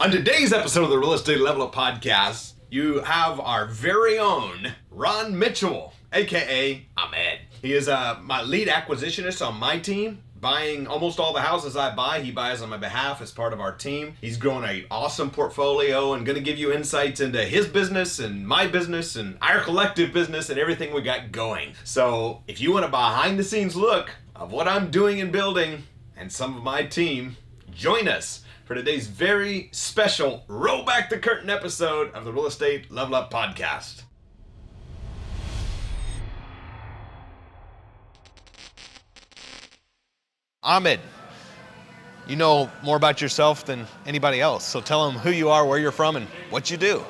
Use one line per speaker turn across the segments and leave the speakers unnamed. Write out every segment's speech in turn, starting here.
On today's episode of the Real Estate Level Up Podcast, you have our very own Ron Mitchell, aka Ahmed. He is my lead acquisitionist on my team. Buying almost all the houses I buy, he buys on my behalf as part of our team. He's grown an awesome portfolio and going to give you insights into his business and my business and our collective business and everything we got going. So if you want a behind the scenes look of what I'm doing and building and some of my team, join us for today's very special roll back the curtain episode of the Real Estate Level Up Podcast. Ahmed, you know more about yourself than anybody else, so tell them who you are, where you're from, and what you do.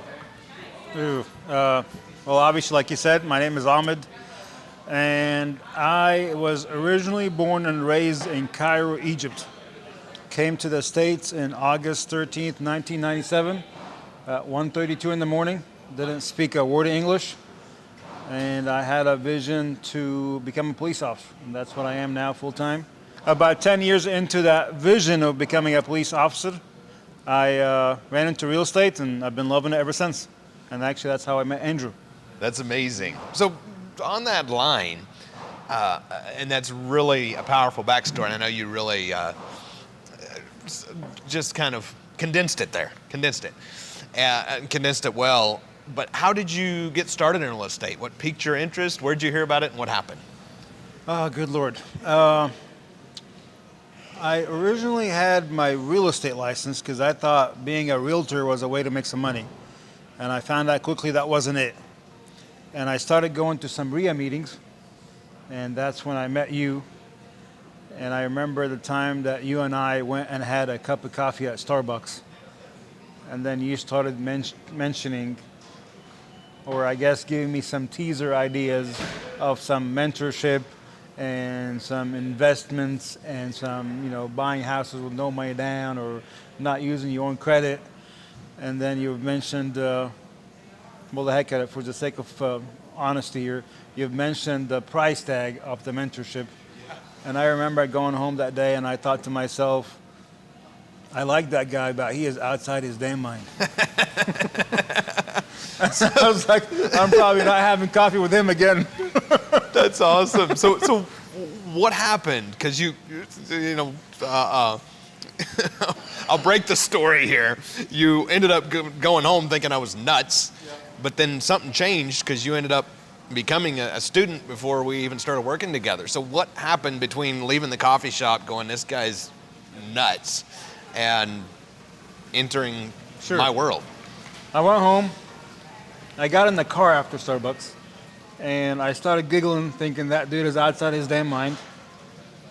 Well, obviously, like you said, my name is Ahmed, and I was originally born and raised in Cairo, Egypt. Came to the States in August 13th, 1997, at 1:32 in the morning. Didn't speak a word of English, and I had a vision to become a police officer, and that's what I am now full-time. About 10 years into that vision of becoming a police officer, I ran into real estate, and I've been loving it ever since. And actually, that's how I met Andrew.
That's amazing. So on that line, and that's really a powerful backstory, and I know you really just kind of condensed it and condensed it well. But how did you get started in real estate? What piqued your interest? Where'd you hear about it, and what happened?
Oh, good Lord. I originally had my real estate license because I thought being a realtor was a way to make some money. And I found out quickly that wasn't it. And I started going to some REIA meetings, and that's when I met you. And I remember the time that you and I went and had a cup of coffee at Starbucks. And then you started mentioning, or I guess giving me some teaser ideas of some mentorship and some investments and some, buying houses with no money down or not using your own credit. And then you mentioned, the heck of it, for the sake of honesty here, you've mentioned the price tag of the mentorship. And I remember going home that day and I thought to myself, I like that guy, but he is outside his damn mind. So I was like, I'm probably not having coffee with him again.
That's awesome. So what happened? Because I'll break the story here. You ended up going home thinking I was nuts, but then something changed because you ended up becoming a student before we even started working together. So what happened between leaving the coffee shop going, this guy's nuts, and entering my world?
I went home. I got in the car after Starbucks, and I started giggling, thinking that dude is outside his damn mind.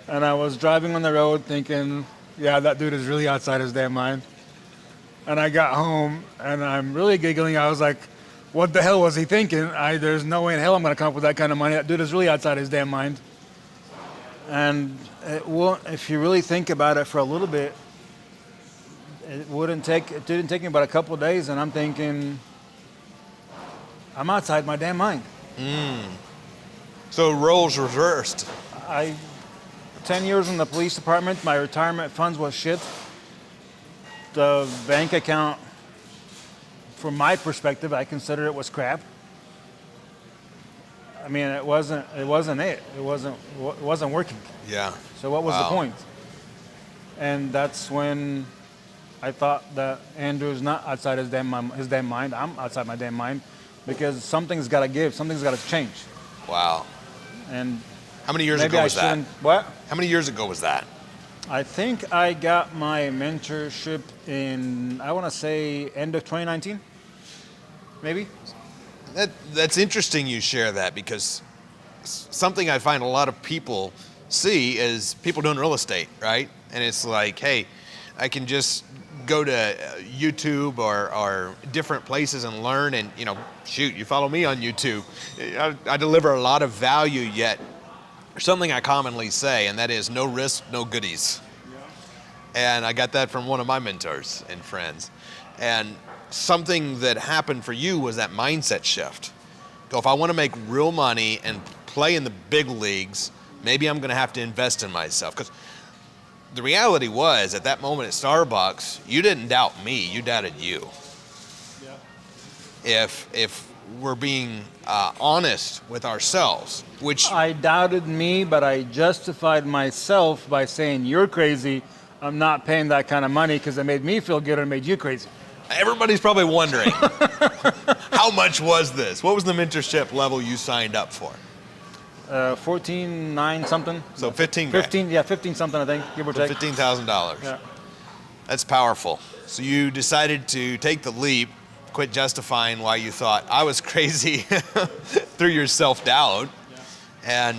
And I was driving on the road thinking, yeah, that dude is really outside his damn mind. And I got home, and I'm really giggling. I was like, what the hell was he thinking? There's no way in hell I'm going to come up with that kind of money. That dude is really outside his damn mind. And if you really think about it for a little bit, it didn't take me about a couple of days, and I'm thinking, I'm outside my damn mind.
So roles reversed.
10 years in the police department, my retirement funds was shit. The bank account, from my perspective, I consider it was crap. I mean, it wasn't it. It wasn't working.
Yeah.
So what was the point? And that's when I thought that Andrew's not outside his damn mind. I'm outside my damn mind. Because something's got to give, something's got to change.
Wow.
And
how many years ago was that?
What?
How many years ago was that?
I think I got my mentorship in, I want to say, end of 2019, maybe.
That's interesting you share that, because something I find a lot of people see is people doing real estate, right? And it's like, hey, I can just go to YouTube or different places and learn, and you follow me on YouTube. I deliver a lot of value, yet there's something I commonly say, and that is no risk, no goodies. Yeah. And I got that from one of my mentors and friends. And something that happened for you was that mindset shift. Go, if I want to make real money and play in the big leagues, maybe I'm going to have to invest in myself. Because the reality was, at that moment at Starbucks, you didn't doubt me, you doubted you. Yeah. If we're being honest with ourselves, which...
I doubted me, but I justified myself by saying, you're crazy, I'm not paying that kind of money because it made me feel good and made you crazy.
Everybody's probably wondering, how much was this? What was the mentorship level you signed up for?
14.9 something.
So 15 grand.
15 something, I think, give or take.
$15,000.
Yeah.
That's powerful. So you decided to take the leap, quit justifying why you thought I was crazy through your self-doubt, and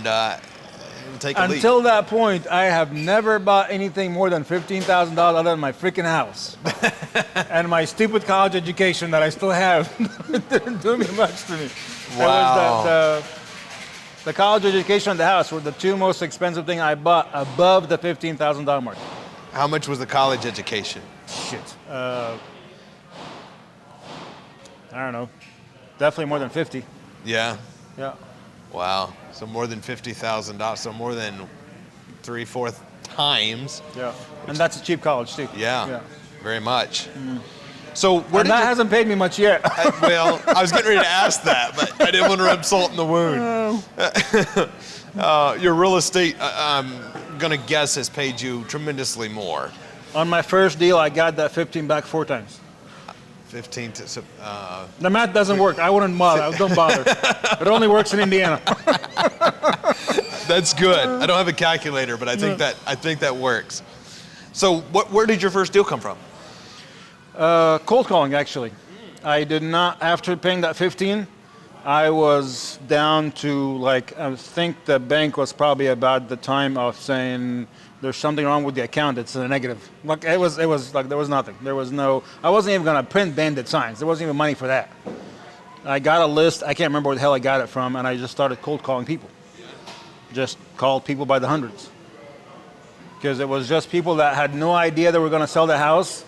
take a leap.
Until that point, I have never bought anything more than $15,000 other than my freaking house. And my stupid college education that I still have didn't do me much to me.
Wow.
The college education and the house were the two most expensive things I bought above the $15,000 mark.
How much was the college education?
Shit. I don't know. Definitely more than 50.
Yeah?
Yeah.
Wow. So more than $50,000. So more than 3-4 times.
Yeah. And that's a cheap college too.
Yeah. Very much. So
that hasn't paid me much yet.
Well, I was getting ready to ask that, but I didn't want to rub salt in the wound. Your real estate, I'm going to guess, has paid you tremendously more.
On my first deal, I got that 15 back 4 times.
15 to...
the math doesn't work. I wouldn't bother. Don't bother. It only works in Indiana.
That's good. I don't have a calculator, but I think that works. So where did your first deal come from?
Cold calling, actually. I did not, after paying that 15, I was down to I think the bank was probably about the time of saying there's something wrong with the account, it's a negative. It was like there was nothing. There was no, I wasn't even gonna print banded signs. There wasn't even money for that. I got a list, I can't remember where the hell I got it from, and I just started cold calling people. Just called people by the hundreds. Because it was just people that had no idea they were gonna sell the house.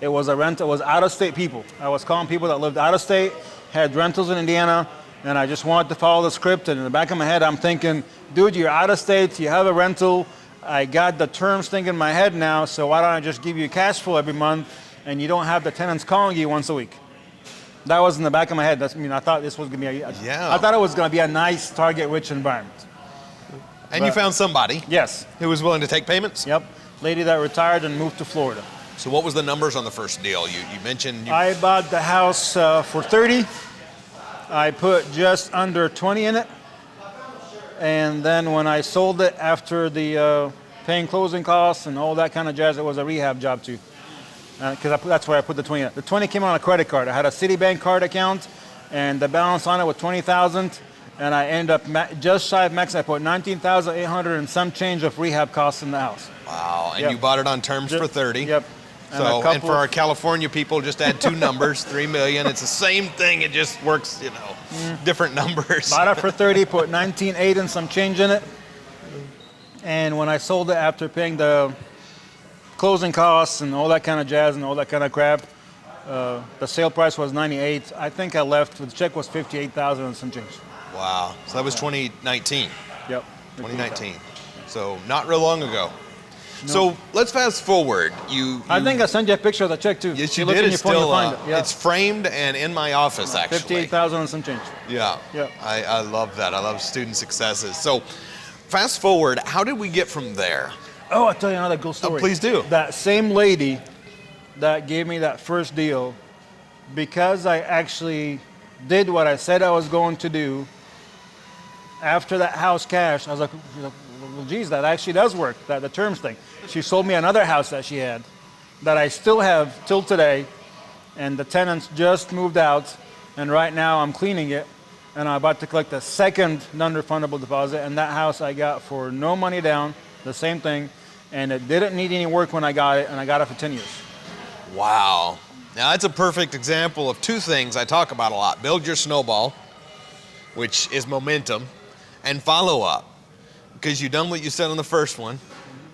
It was out-of-state people. I was calling people that lived out of state, had rentals in Indiana, and I just wanted to follow the script. And in the back of my head, I'm thinking, dude, you're out of state, you have a rental. I got the terms thing in my head now, so why don't I just give you cash flow every month, and you don't have the tenants calling you once a week. That was in the back of my head. I thought this was gonna be I thought it was gonna be a nice target-rich environment.
And you found somebody.
Yes.
Who was willing to take payments?
Yep. Lady that retired and moved to Florida.
So what was the numbers on the first deal? You mentioned...
I bought the house for 30. I put just under 20 in it. And then when I sold it after the paying closing costs and all that kind of jazz, it was a rehab job too. Because that's where I put the 20 in. The 20 came on a credit card. I had a Citibank card account, and the balance on it was 20,000. And I ended up just shy of max. I put 19,800 and some change of rehab costs in the house.
Wow, and you bought it on terms for 30.
Yep.
And for our California people, just add 2 numbers, 3 million. It's the same thing. It just works, different numbers.
Bought it for 30, put 19.8 and some change in it. And when I sold it after paying the closing costs and all that kind of jazz and all that kind of crap, the sale price was 98. I think I left, the check was 58,000 and some change.
Wow. So that was 2019.
Yep.
2019. So not real long ago. No. So let's fast forward.
I think I sent you a picture of the check too.
Yes, you did. It's still it's framed and in my office actually.
58,000 and some change.
Yeah. I love that. I love student successes. So fast forward. How did we get from there?
Oh, I'll tell you another cool story.
Oh, please do.
That same lady that gave me that first deal, because I actually did what I said I was going to do. After that house cash, I was like, well, geez, that actually does work, the terms thing. She sold me another house that she had that I still have till today, and the tenants just moved out, and right now I'm cleaning it, and I'm about to collect the second non-refundable deposit, and that house I got for no money down, the same thing, and it didn't need any work when I got it, and I got it for 10 years.
Wow. Now that's a perfect example of 2 things I talk about a lot. Build your snowball, which is momentum, and follow up. Because you've done what you said on the first one,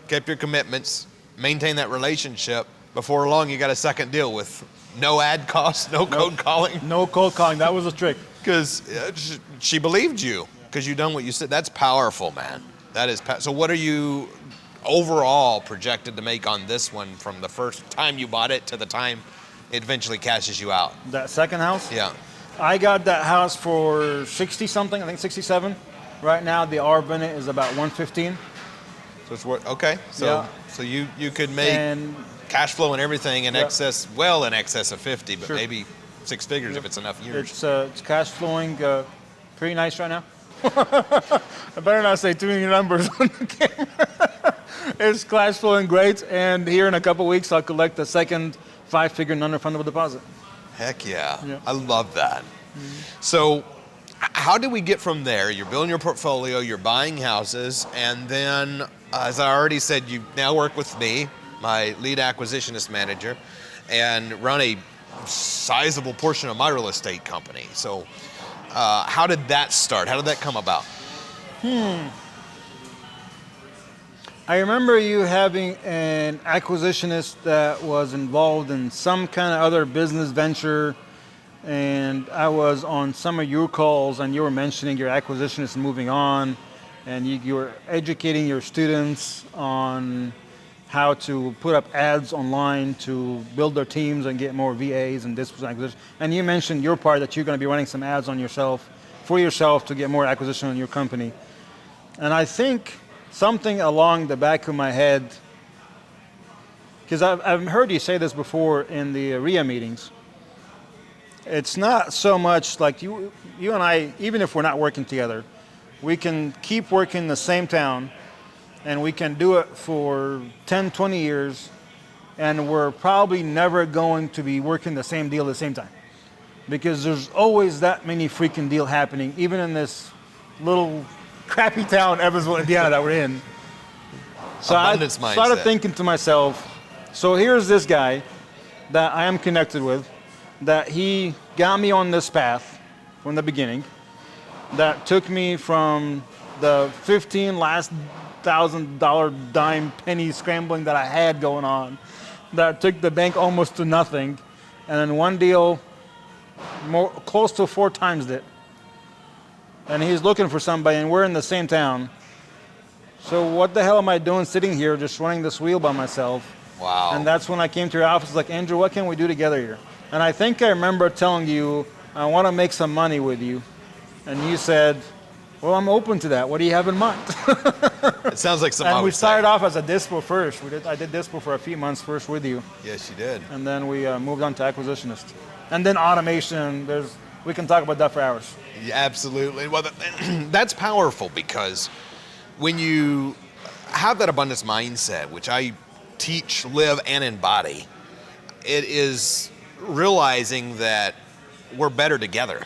kept your commitments, maintain that relationship. Before long, you got a second deal with no ad costs, no cold calling.
No cold calling, that was a trick.
Because she believed you, because you've done what you said. That's powerful, man. That is so what are you overall projected to make on this one from the first time you bought it to the time it eventually cashes you out?
That second house?
Yeah.
I got that house for 60 something, I think 67. Right now the ARV in it is about 115.
So it's worth, okay. So
Yeah.
so you could make
And
cash flow and everything in
Yeah.
excess, well in excess of 50, but
Sure.
maybe six figures if it's enough years.
it's cash flowing pretty nice right now. I better not say too many numbers on the camera. It's cash flowing great, and here in a couple weeks I'll collect the second 5-figure non-refundable deposit.
Heck yeah.
Yeah.
I love that. So how do we get from there? You're building your portfolio, you're buying houses, and then, as I already said, you now work with me, my lead acquisitionist manager, and run a sizable portion of my real estate company. So how did that start? How did that come about?
I remember you having an acquisitionist that was involved in some kind of other business venture, and I was on some of your calls, and you were mentioning your acquisitionist moving on, and you were educating your students on how to put up ads online to build their teams and get more VAs and this was acquisition. And you mentioned your part that you're going to be running some ads on yourself, for yourself, to get more acquisition on your company. And I think something along the back of my head, because I've heard you say this before in the REIA meetings, it's not so much like you and I, even if we're not working together, we can keep working in the same town and we can do it for 10, 20 years, and we're probably never going to be working the same deal at the same time. Because there's always that many freaking deals happening, even in this little crappy town, Evansville, Indiana, that we're in. So
Abundance
I started
mindset.
thinking to myself, so here's this guy that I am connected with, that he got me on this path from the beginning, that took me from the 15 last $1,000 dime penny scrambling that I had going on, that took the bank almost to nothing, and then one deal close to 4 times it. And he's looking for somebody, and we're in the same town. So what the hell am I doing sitting here just running this wheel by myself?
Wow.
And that's when I came to your office like, Andrew, what can we do together here? And I think I remember telling you, I want to make some money with you. And you said, well, I'm open to that. What do you have in mind?
It sounds like something I
And we
would
started
say.
off as a dispo first. I did dispo for a few months first with you.
Yes, you did.
And then we moved on to acquisitionist. And then automation, we can talk about that for hours.
Yeah, absolutely. Well, that's powerful, because when you have that abundance mindset, which I teach, live, and embody, it is realizing that we're better together,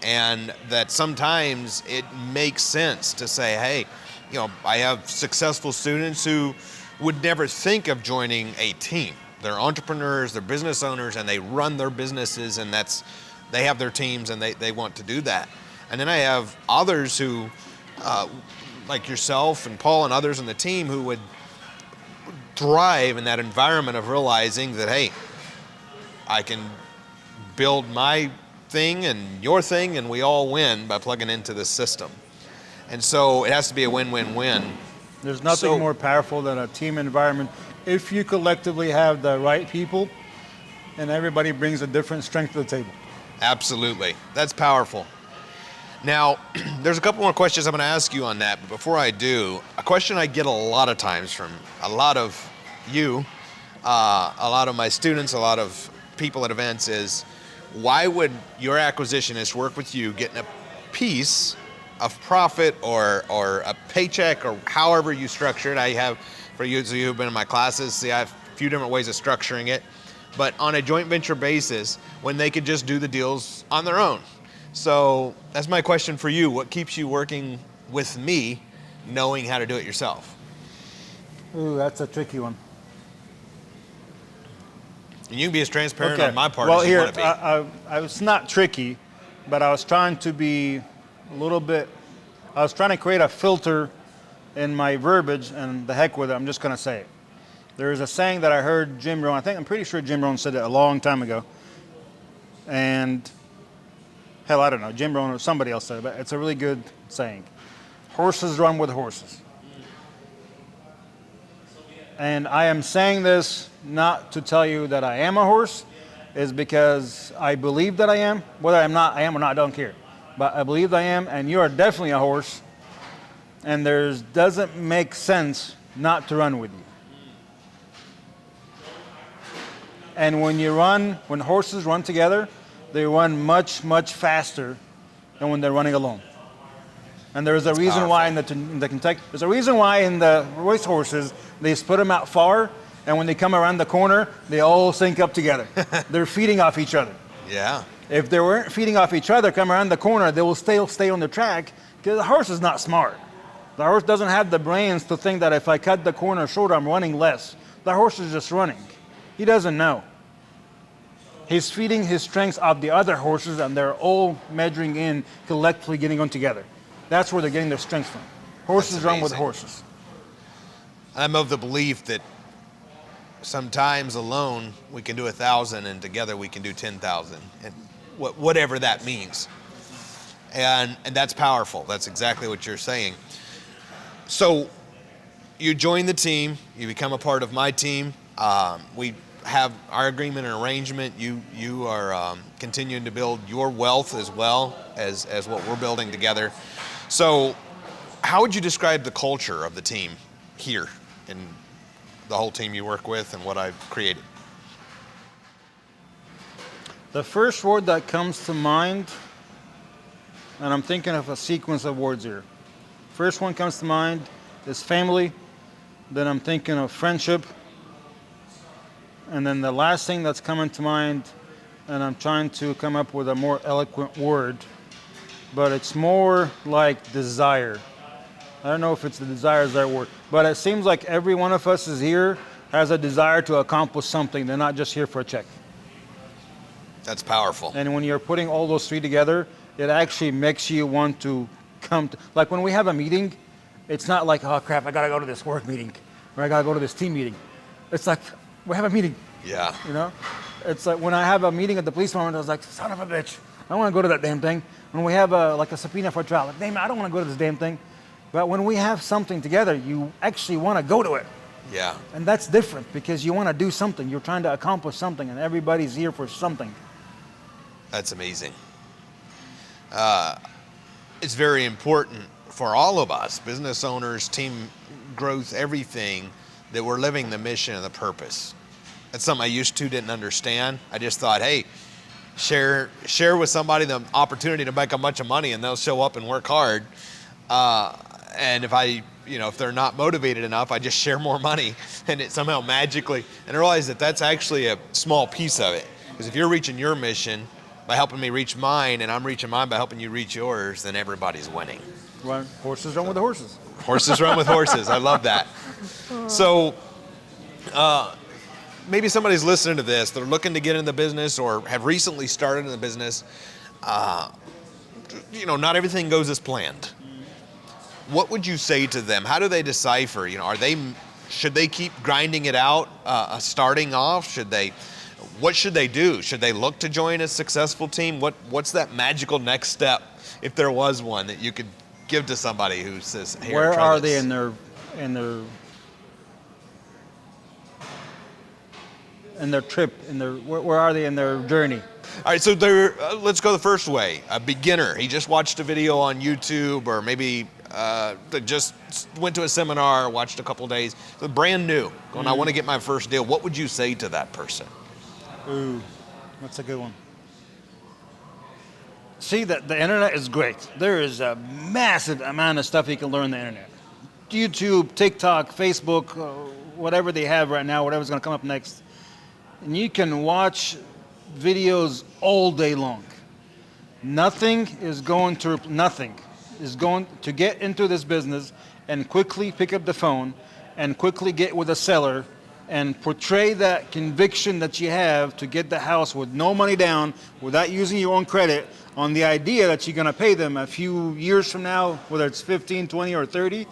and that sometimes it makes sense to say, hey, I have successful students who would never think of joining a team. They're entrepreneurs, they're business owners, and they run their businesses, and they have their teams, and they want to do that. And then I have others who, like yourself and Paul and others in the team, who would thrive in that environment of realizing that, hey, I can build my thing and your thing, and we all win by plugging into this system. And so it has to be a win-win-win.
There's nothing more powerful than a team environment if you collectively have the right people and everybody brings a different strength to the table.
Absolutely. That's powerful. Now, there's a couple more questions I'm going to ask you on that, but before I do, a question I get a lot of times from a lot of you, a lot of my students, a lot of people at events is, why would your acquisitionist work with you getting a piece of profit or a paycheck, or however you structure it? I have, for you who've been in my classes, I have a few different ways of structuring it, but on a joint venture basis, when they could just do the deals on their own. So that's my question for you. What keeps you working with me, knowing how to do it yourself?
Ooh, that's a tricky one.
And you can be as transparent on my part
well,
as you
here,
want to be.
I was not tricky, but I was trying to be a little bit, I was trying to create a filter in my verbiage, and the heck with it, I'm just going to say it. There is a saying that I heard Jim Rohn, I'm pretty sure Jim Rohn said it a long time ago. And hell, I don't know, Jim Rohn or somebody else said it, but it's a really good saying. Horses run with horses. And I am saying this not to tell you that I am a horse, is because I believe that I am. Whether I am or not, I don't care. But I believe I am, and you are definitely a horse. And doesn't make sense not to run with you. And when horses run together, they run much, much faster than when they're running alone. And there's a reason why in the Kentucky, there's a reason why in the race horses, they split them out far, and when they come around the corner, they all sync up together. They're feeding off each other.
Yeah.
If they weren't feeding off each other, come around the corner, they will stay on the track, because the horse is not smart. The horse doesn't have the brains to think that if I cut the corner short, I'm running less. The horse is just running. He doesn't know. He's feeding his strengths off the other horses, and they're all measuring in, collectively getting on together. That's where they're getting their strength from. Horses run with horses.
I'm of the belief that sometimes alone we can do 1,000, and together we can do 10,000, and whatever that means. And that's powerful. That's exactly what you're saying. So you join the team. You become a part of my team. We have our agreement and arrangement. You are continuing to build your wealth as well as what we're building together. So how would you describe the culture of the team here and the whole team you work with and what I've created?
The first word that comes to mind, and I'm thinking of a sequence of words here. First one comes to mind is family. Then I'm thinking of friendship. And then the last thing that's coming to mind, and I'm trying to come up with a more eloquent word, but it's more like desire. I don't know if it's the desire is that word, but it seems like every one of us is here has a desire to accomplish something. They're not just here for a check.
That's powerful.
And when you're putting all those three together, it actually makes you want to come to, like when we have a meeting, it's not like, oh crap, I gotta go to this work meeting, or I gotta go to this team meeting. It's like, we have a meeting.
Yeah.
You know? It's like when I have a meeting at the police department, I was like, son of a bitch, I don't want to go to that damn thing. When we have a subpoena for a trial, like, damn, I don't want to go to this damn thing. But when we have something together, you actually want to go to it.
Yeah.
And that's different because you want to do something. You're trying to accomplish something, and everybody's here for something.
That's amazing. It's very important for all of us, business owners, team growth, everything, that we're living the mission and the purpose. That's something I used to didn't understand. I just thought, hey, share with somebody the opportunity to make a bunch of money and they'll show up and work hard. And if they're not motivated enough, I just share more money and it somehow magically, and I realize that that's actually a small piece of it. Because if you're reaching your mission by helping me reach mine and I'm reaching mine by helping you reach yours, then everybody's winning.
Well, horses run with the horses.
Horses run with horses. I love that. So maybe somebody's listening to this. They're looking to get in the business or have recently started in the business. Not everything goes as planned. What would you say to them? How do they decipher? Should they keep grinding it out, starting off? What should they do? Should they look to join a successful team? What's that magical next step, if there was one, that you could give to somebody who says, hey,
where
try
are
this?
they in their trip, where are they in their journey?
All right, so let's go the first way. A beginner, he just watched a video on YouTube, or maybe they just went to a seminar, watched a couple days. So brand new, going, I want to get my first deal. What would you say to that person?
Ooh, that's a good one. See, the internet is great. There is a massive amount of stuff you can learn on the internet. YouTube, TikTok, Facebook, whatever they have right now, whatever's going to come up next. And you can watch videos all day long. Nothing is going to get into this business and quickly pick up the phone and quickly get with a seller and portray that conviction that you have to get the house with no money down, without using your own credit, on the idea that you're going to pay them a few years from now, whether it's 15, 20, or 30.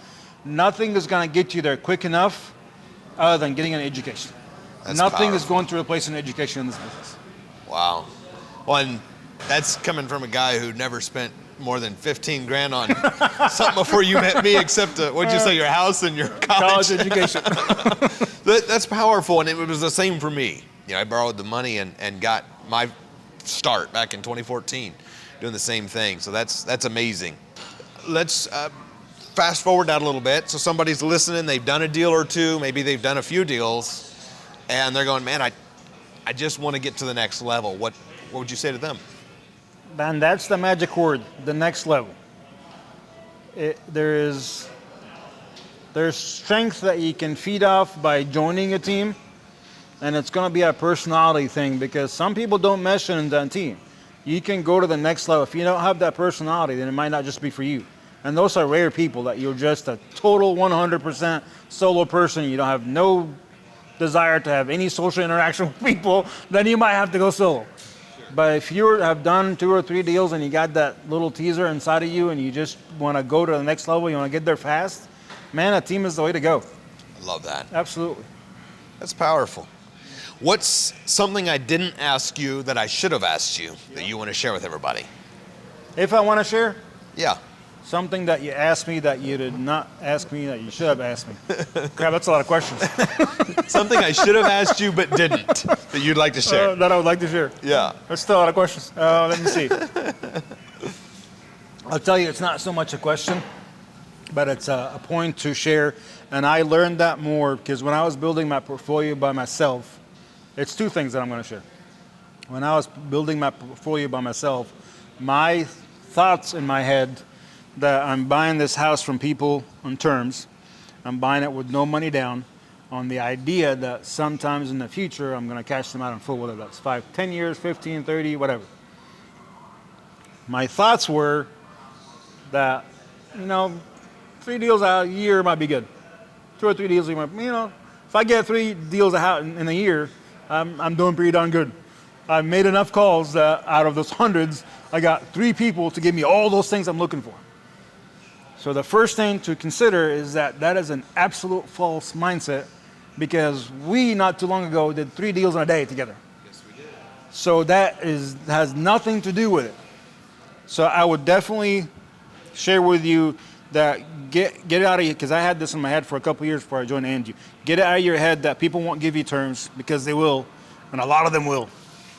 Nothing is going to get you there quick enough other than getting an education.
That's
Nothing
powerful.
is going to replace an education in this business.
Wow. Well, and that's coming from a guy who never spent more than 15 grand on something before you met me, except, what'd you say, your house and your college
education.
That's powerful, and it was the same for me. I borrowed the money and got my start back in 2014 doing the same thing. So that's amazing. Let's fast forward that a little bit. So somebody's listening, they've done a deal or two, maybe they've done a few deals, and they're going, man, I just want to get to the next level. What would you say to them?
Man, that's the magic word, the next level. There's strength that you can feed off by joining a team, and it's going to be a personality thing, because some people don't mesh in that team. You can go to the next level. If you don't have that personality, then it might not just be for you. And those are rare people, that you're just a total 100% solo person. You don't have no desire to have any social interaction with people, then you might have to go solo. But if you have done 2 or 3 deals and you got that little teaser inside of you and you just want to go to the next level, you want to get there fast, man, a team is the way to go.
I love that.
Absolutely.
That's powerful. What's something I didn't ask you that I should have asked you that you want to share with everybody?
If I want to share?
Yeah.
Something that you asked me that you did not ask me that you should have asked me. Crap, that's a lot of questions.
Something I should have asked you but didn't, that you'd like to share.
That I would like to share.
Yeah.
That's still a lot of questions. Let me see. I'll tell you, it's not so much a question, but it's a point to share. And I learned that more because when I was building my portfolio by myself, it's 2 things that I'm going to share. When I was building my portfolio by myself, my thoughts in my head that I'm buying this house from people on terms, I'm buying it with no money down, on the idea that sometimes in the future I'm going to cash them out in full, whether that's 5, 10 years, 15, 30, whatever. My thoughts were that, 3 deals a year might be good. 2 or 3 deals, if I get 3 deals out in a year, I'm doing pretty darn good. I've made enough calls that out of those hundreds, I got 3 people to give me all those things I'm looking for. So the first thing to consider is that is an absolute false mindset, because we not too long ago did 3 deals in a day together.
Yes, we did.
So that has nothing to do with it. So I would definitely share with you that get it out of you, because I had this in my head for a couple of years before I joined Angie. Get it out of your head that people won't give you terms, because they will, and a lot of them will.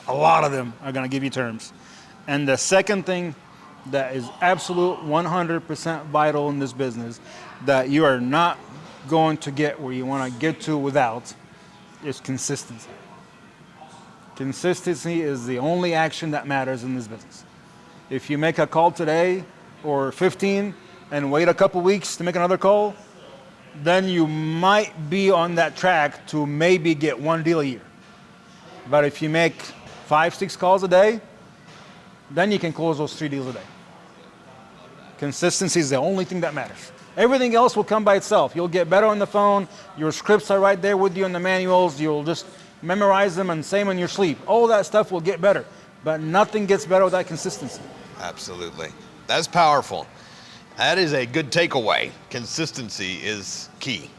A lot of them are going to give you terms. And the second thing that is absolute 100% vital in this business, that you are not going to get where you want to get to without, is consistency. Consistency is the only action that matters in this business. If you make a call today or 15 and wait a couple weeks to make another call, then you might be on that track to maybe get 1 deal a year. But if you make 5, 6 calls a day, then you can close those 3 deals a day. Consistency is the only thing that matters. Everything else will come by itself. You'll get better on the phone. Your scripts are right there with you in the manuals. You'll just memorize them and say them in your sleep. All that stuff will get better. But nothing gets better without consistency.
Absolutely. That's powerful. That is a good takeaway. Consistency is key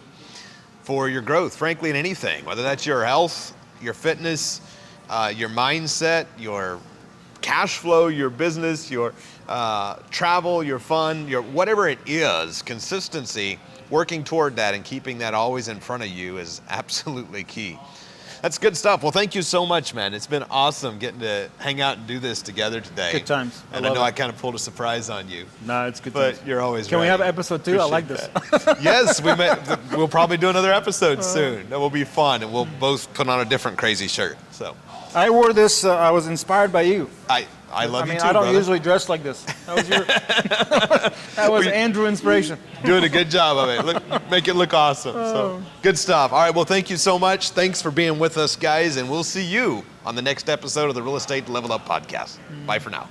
for your growth, frankly, in anything, whether that's your health, your fitness, your mindset, your cash flow, your business, your travel, your fun, your whatever it is. Consistency, working toward that and keeping that always in front of you is absolutely key. That's good stuff. Well, thank you so much, man. It's been awesome getting to hang out and do this together today.
Good times.
And I know I kind of pulled a surprise on you.
No, it's good
but
times.
You're always
Can
ready.
we have episode 2?
Appreciate
I like this.
Yes, we'll probably do another episode soon. That will be fun, and we'll both put on a different crazy shirt. So
I wore this. I was inspired by you.
I love you too,
I don't
brother.
usually dress like this. That was your. That was Andrew inspiration.
Doing a good job of it. Make it look awesome. So good stuff. All right. Well, thank you so much. Thanks for being with us, guys, and we'll see you on the next episode of the Real Estate Level Up podcast. Bye for now.